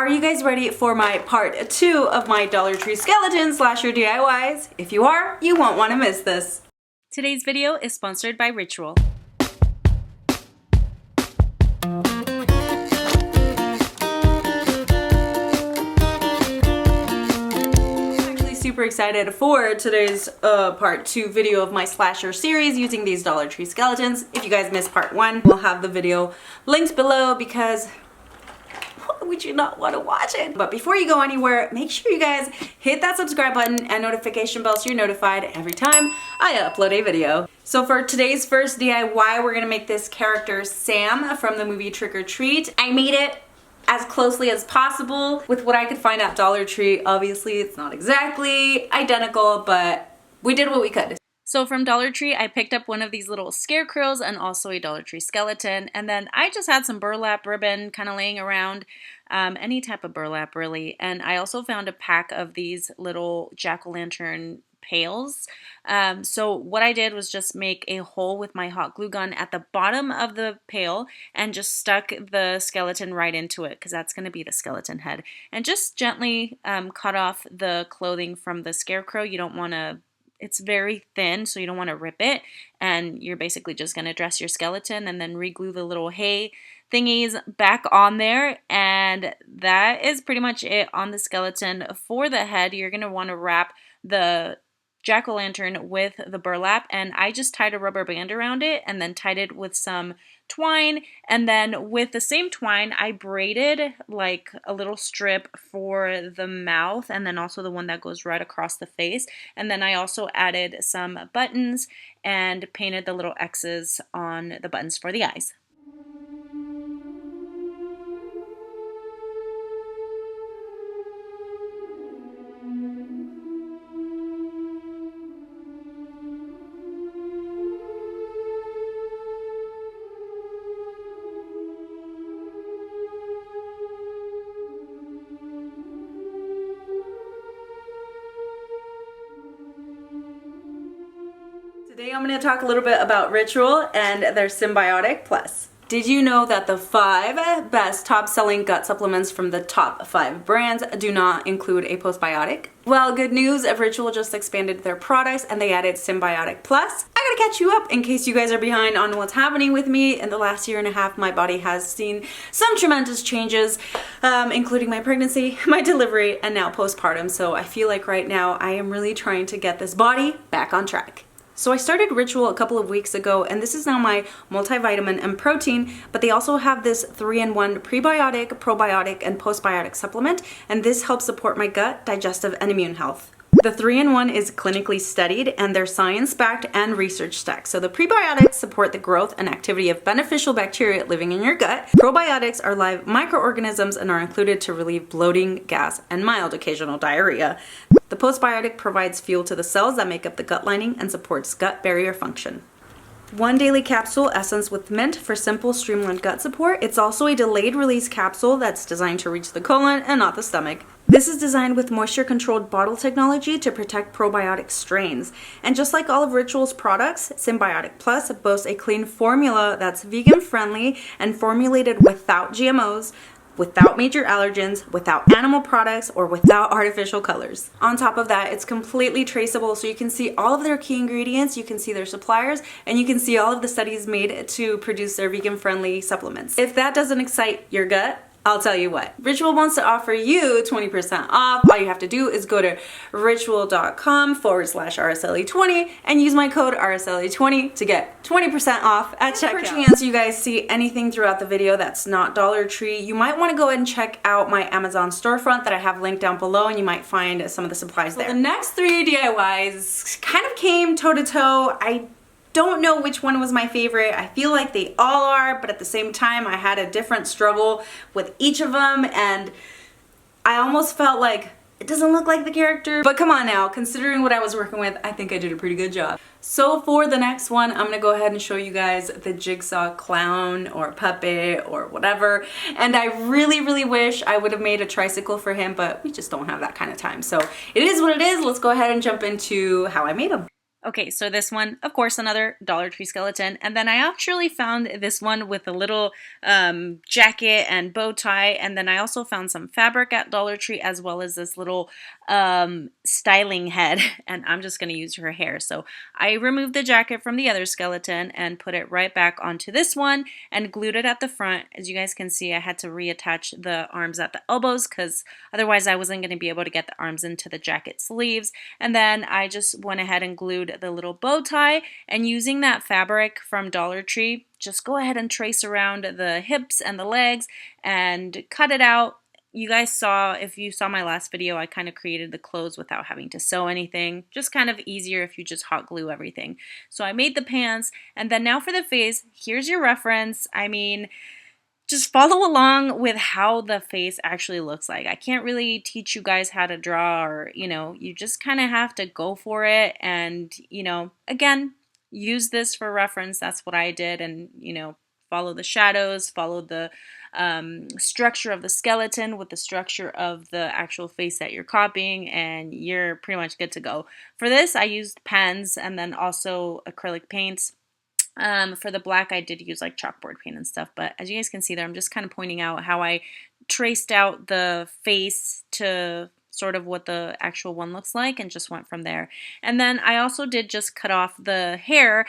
Are you guys ready for my part 2 of my Dollar Tree skeleton slasher DIYs? If you are, you won't want to miss this. Today's video is sponsored by Ritual. Super excited for today's part 2 video of my slasher series using these Dollar Tree skeletons. If you guys missed part 1, we'll have the video linked below because why would you not want to watch it? But before you go anywhere, make sure you guys hit that subscribe button and notification bell so you're notified every time I upload a video. So for today's first DIY, we're gonna make this character Sam from the movie Trick or Treat. I made it as closely as possible with what I could find at Dollar Tree. Obviously, it's not exactly identical, but we did what we could. So from Dollar Tree, I picked up one of these little scarecrows and also a Dollar Tree skeleton. And then I just had some burlap ribbon kind of laying around, any type of burlap really. And I also found a pack of these little jack-o'-lantern pails. So what I did was just make a hole with my hot glue gun at the bottom of the pail and just stuck the skeleton right into it because that's going to be the skeleton head. And just gently cut off the clothing from the scarecrow. You don't want to, it's very thin, so you don't want to rip it. And you're basically just going to dress your skeleton and then re-glue the little hay thingies back on there. And that is pretty much it on the skeleton. For the head, you're going to want to wrap the jack-o'-lantern with the burlap, and I just tied a rubber band around it and then tied it with some twine, and then with the same twine I braided like a little strip for the mouth and then also the one that goes right across the face, and then I also added some buttons and painted the little X's on the buttons for the eyes. Today I'm going to talk a little bit about Ritual and their Symbiotic Plus. Did you know that the 5 best top-selling gut supplements from the top 5 brands do not include a postbiotic? Well, good news, Ritual just expanded their products and they added Symbiotic Plus. I gotta catch you up in case you guys are behind on what's happening with me. In the last year and a half, my body has seen some tremendous changes, including my pregnancy, my delivery, and now postpartum. So I feel like right now I am really trying to get this body back on track. So I started Ritual a couple of weeks ago, and this is now my multivitamin and protein, but they also have this 3-in-1 prebiotic, probiotic, and postbiotic supplement, and this helps support my gut, digestive, and immune health. The 3-in-1 is clinically studied and they're science-backed and research-stacked. So the prebiotics support the growth and activity of beneficial bacteria living in your gut. Probiotics are live microorganisms and are included to relieve bloating, gas, and mild occasional diarrhea. The postbiotic provides fuel to the cells that make up the gut lining and supports gut barrier function. 1 daily capsule essence with mint for simple streamlined gut support. It's also a delayed release capsule that's designed to reach the colon and not the stomach. This is designed with moisture controlled bottle technology to protect probiotic strains. And just like all of Ritual's products, Symbiotic Plus boasts a clean formula that's vegan friendly and formulated without GMOs, without major allergens, without animal products, or without artificial colors. On top of that, it's completely traceable, so you can see all of their key ingredients, you can see their suppliers, and you can see all of the studies made to produce their vegan-friendly supplements. If that doesn't excite your gut, I'll tell you what. Ritual wants to offer you 20% off. All you have to do is go to ritual.com/Araceli20 and use my code Araceli20 to get 20% off at checkout. Per chance you guys see anything throughout the video that's not Dollar Tree, you might want to go ahead and check out my Amazon storefront that I have linked down below, and you might find some of the supplies there. The next 3 DIYs kind of came toe-to-toe. I don't know which one was my favorite. I feel like they all are, but at the same time I had a different struggle with each of them, and I almost felt like it doesn't look like the character. But come on now, considering what I was working with, I think I did a pretty good job. So for the next one, I'm gonna go ahead and show you guys the jigsaw clown or puppet or whatever. And I really wish I would have made a tricycle for him, but we just don't have that kind of time. So it is what it is. Let's go ahead and jump into how I made him. Okay, so this one, of course, another Dollar Tree skeleton. And then I actually found this one with a little jacket and bow tie. And then I also found some fabric at Dollar Tree, as well as this little styling head. And I'm just going to use her hair. So I removed the jacket from the other skeleton and put it right back onto this one and glued it at the front. As you guys can see, I had to reattach the arms at the elbows because otherwise I wasn't going to be able to get the arms into the jacket sleeves. And then I just went ahead and glued the little bow tie, and using that fabric from Dollar Tree, just go ahead and trace around the hips and the legs and cut it out. You guys saw, if you saw my last video, I kind of created the clothes without having to sew anything. Just kind of easier if you just hot glue everything. So I made the pants, and then now for the face, here's your reference. I mean, just follow along with how the face actually looks like. I can't really teach you guys how to draw, or, you just kind of have to go for it. And, again, use this for reference. That's what I did. And, follow the shadows, follow the structure of the skeleton with the structure of the actual face that you're copying, and you're pretty much good to go. For this, I used pens and then also acrylic paints. For the black, I did use like chalkboard paint and stuff, but as you guys can see there, I'm just kind of pointing out how I traced out the face to sort of what the actual one looks like and just went from there. And then I also did just cut off the hair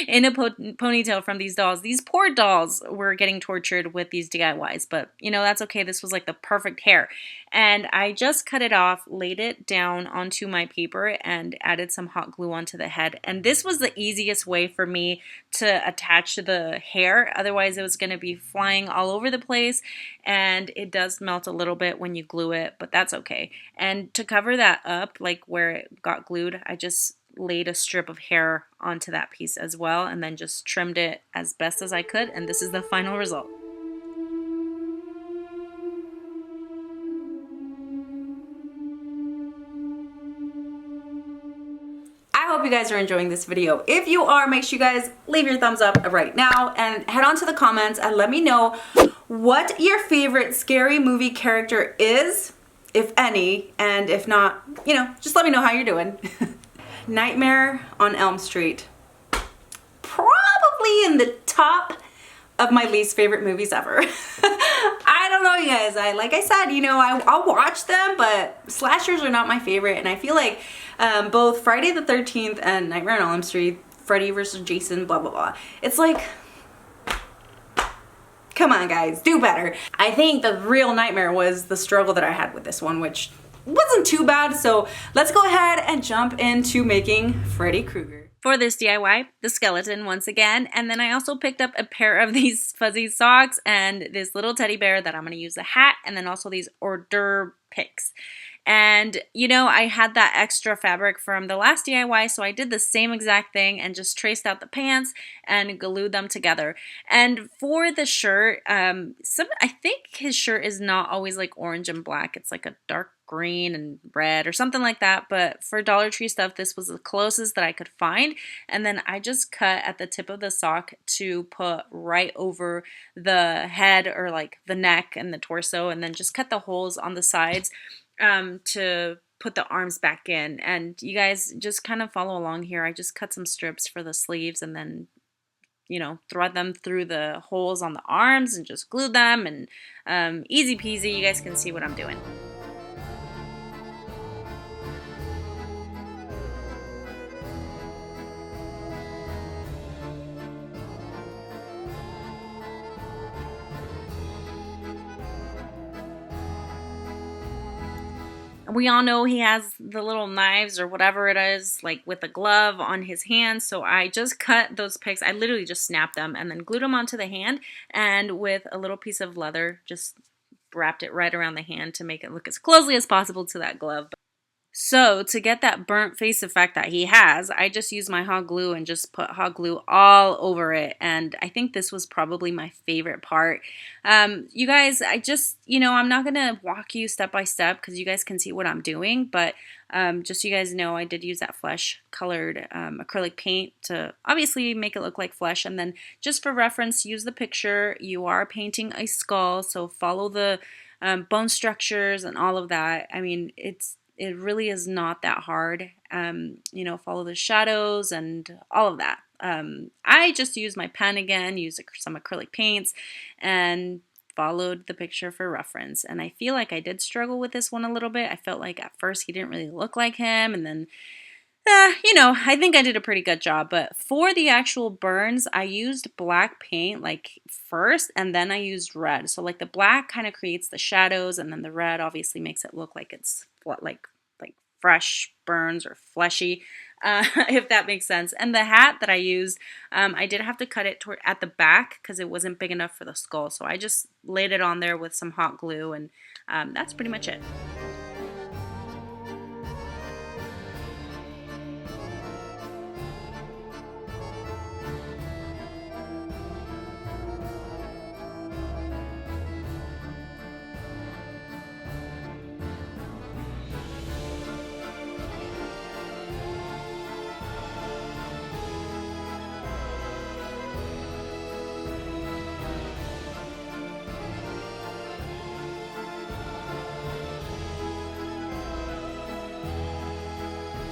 in a ponytail from these dolls. These poor dolls were getting tortured with these DIYs, but that's okay. This was like the perfect hair. And I just cut it off, laid it down onto my paper, and added some hot glue onto the head. And this was the easiest way for me to attach the hair. Otherwise, it was going to be flying all over the place, and it does melt a little bit when you glue it, but that's okay. And to cover that up, like where it got glued, I just laid a strip of hair onto that piece as well, and then just trimmed it as best as I could, and this is the final result. I hope you guys are enjoying this video. If you are, make sure you guys leave your thumbs up right now and head on to the comments and let me know what your favorite scary movie character is, if any, and if not, just let me know how you're doing. Nightmare on Elm Street. Probably in the top of my least favorite movies ever. I don't know, you guys. Like I said, I'll watch them, but slashers are not my favorite, and I feel like both Friday the 13th and Nightmare on Elm Street, Freddy versus Jason, blah, blah, blah. It's like, come on, guys, do better. I think the real nightmare was the struggle that I had with this one, which wasn't too bad. So let's go ahead and jump into making Freddy Krueger. For this DIY, the skeleton once again, and then I also picked up a pair of these fuzzy socks and this little teddy bear that I'm going to use a hat, and then also these hors d'oeuvre picks. And I had that extra fabric from the last DIY, so I did the same exact thing and just traced out the pants and glued them together. And for the shirt, I think his shirt is not always like orange and black. It's like a dark green and red or something like that, but for Dollar Tree stuff, this was the closest that I could find. And then I just cut at the tip of the sock to put right over the head, or like the neck and the torso, and then just cut the holes on the sides to put the arms back in. And you guys just kind of follow along here. I just cut some strips for the sleeves and then thread them through the holes on the arms and just glued them, and easy peasy. You guys can see what I'm doing. We all know he has the little knives or whatever it is, like with a glove on his hand. So I just cut those picks. I literally just snapped them and then glued them onto the hand, and with a little piece of leather, just wrapped it right around the hand to make it look as closely as possible to that glove. So to get that burnt face effect that he has, I just used my hot glue and just put hot glue all over it. And I think this was probably my favorite part. You guys, I just, I'm not going to walk you step by step because you guys can see what I'm doing. But just so you guys know, I did use that flesh colored acrylic paint to obviously make it look like flesh. And then just for reference, use the picture. You are painting a skull, so follow the bone structures and all of that. I mean, it's it really is not that hard. You know, follow the shadows and all of that. I just used my pen again, used some acrylic paints, and followed the picture for reference. And I feel like I did struggle with this one a little bit. I felt like at first he didn't really look like him, and then you know, I think I did a pretty good job, but for the actual burns, I used black paint like first, and then I used red. So like the black kind of creates the shadows, and then the red obviously makes it look like it's like fresh burns or fleshy, if that makes sense. And the hat that I used, I did have to cut it at the back because it wasn't big enough for the skull. So I just laid it on there with some hot glue, and that's pretty much it.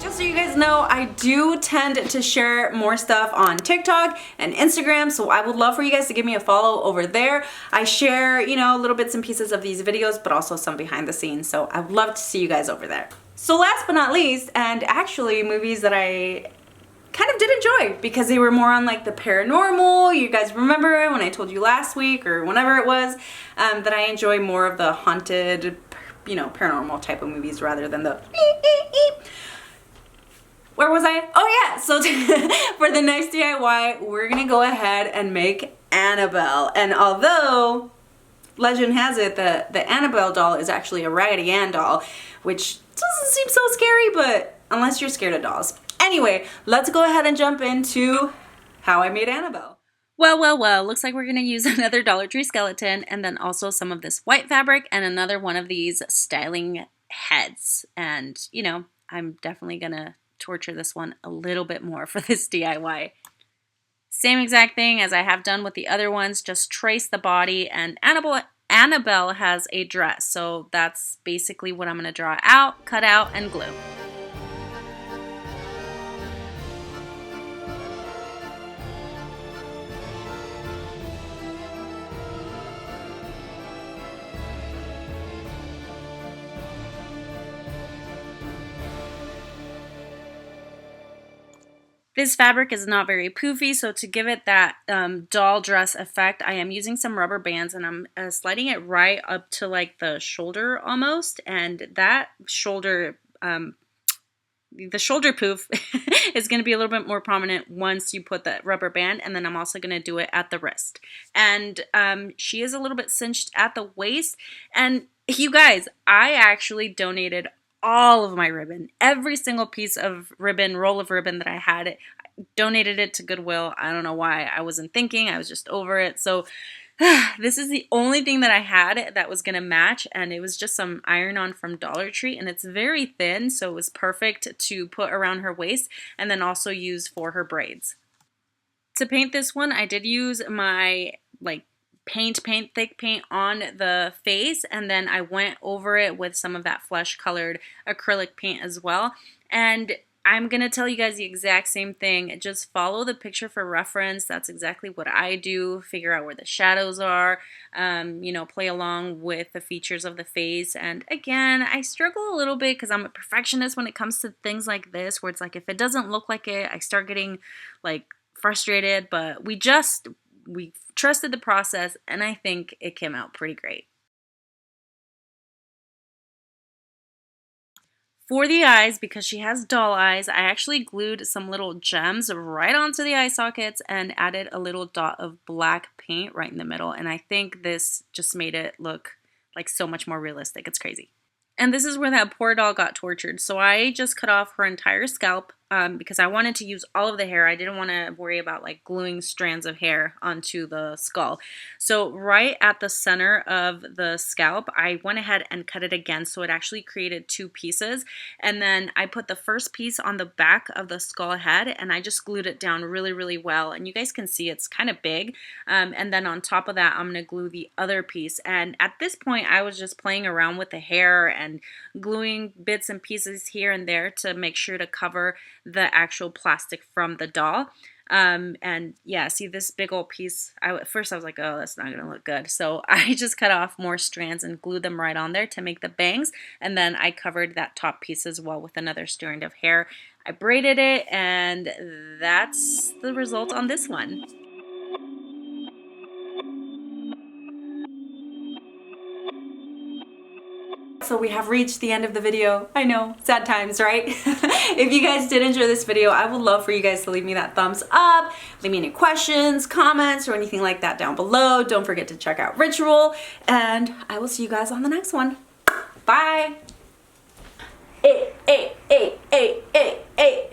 Just so you guys know, I do tend to share more stuff on TikTok and Instagram, so I would love for you guys to give me a follow over there. I share, you know, little bits and pieces of these videos, but also some behind the scenes, so I would love to see you guys over there. So last but not least, and actually movies that I kind of did enjoy because they were more on like the paranormal. You guys remember when I told you last week or whenever it was that I enjoy more of the haunted, you know, paranormal type of movies rather than the Where was I? Oh yeah, so for the next DIY, we're gonna go ahead and make Annabelle. And although legend has it that the Annabelle doll is actually a Raggedy Ann doll, which doesn't seem so scary, but unless you're scared of dolls. Anyway, let's go ahead and jump into how I made Annabelle. Well, looks like we're gonna use another Dollar Tree skeleton and then also some of this white fabric and another one of these styling heads. And, you know, I'm definitely gonna torture this one a little bit more for this DIY. Same exact thing as I have done with the other ones, just trace the body, and Annabelle has a dress, so that's basically what I'm going to draw out, cut out, and glue. This fabric is not very poofy, so to give it that doll dress effect, I am using some rubber bands and I'm sliding it right up to like the shoulder almost, and that shoulder, the shoulder poof is going to be a little bit more prominent once you put that rubber band, and then I'm also going to do it at the wrist. And she is a little bit cinched at the waist, and you guys, I actually donated all of my ribbon, every single piece of ribbon, roll of ribbon that I had, I donated it to Goodwill. I don't know why. I wasn't thinking. I was just over it. So this is the only thing that I had that was going to match, and it was just some iron-on from Dollar Tree, and it's very thin, so it was perfect to put around her waist and then also use for her braids. To paint this one, I did use my thick paint on the face, and then I went over it with some of that flesh colored acrylic paint as well. And I'm gonna tell you guys the exact same thing. Just follow the picture for reference. That's exactly what I do. Figure out where the shadows are, you know, play along with the features of the face. And again, I struggle a little bit because I'm a perfectionist when it comes to things like this, where it's like if it doesn't look like it, I start getting like frustrated. But we trusted the process, and I think it came out pretty great. For the eyes, because she has doll eyes, I actually glued some little gems right onto the eye sockets and added a little dot of black paint right in the middle, and I think this just made it look like so much more realistic. It's crazy. And this is where that poor doll got tortured. So I just cut off her entire scalp, because I wanted to use all of the hair. I didn't want to worry about like gluing strands of hair onto the skull. So right at the center of the scalp, I went ahead and cut it again, so it actually created two pieces. And then I put the first piece on the back of the skull head, and I just glued it down really, really well. And you guys can see it's kind of big. And then on top of that, I'm going to glue the other piece. And at this point, I was just playing around with the hair and gluing bits and pieces here and there to make sure to cover the actual plastic from the doll. And yeah, see this big old piece, at first I was like, oh, that's not gonna look good. So I just cut off more strands and glued them right on there to make the bangs. And then I covered that top piece as well with another strand of hair. I braided it, and that's the result on this one. So we have reached the end of the video. I know, sad times, right? If you guys did enjoy this video, I would love for you guys to leave me that thumbs up, leave me any questions, comments, or anything like that down below. Don't forget to check out Ritual, and I will see you guys on the next one. Bye! Hey, hey, hey, hey, hey, hey.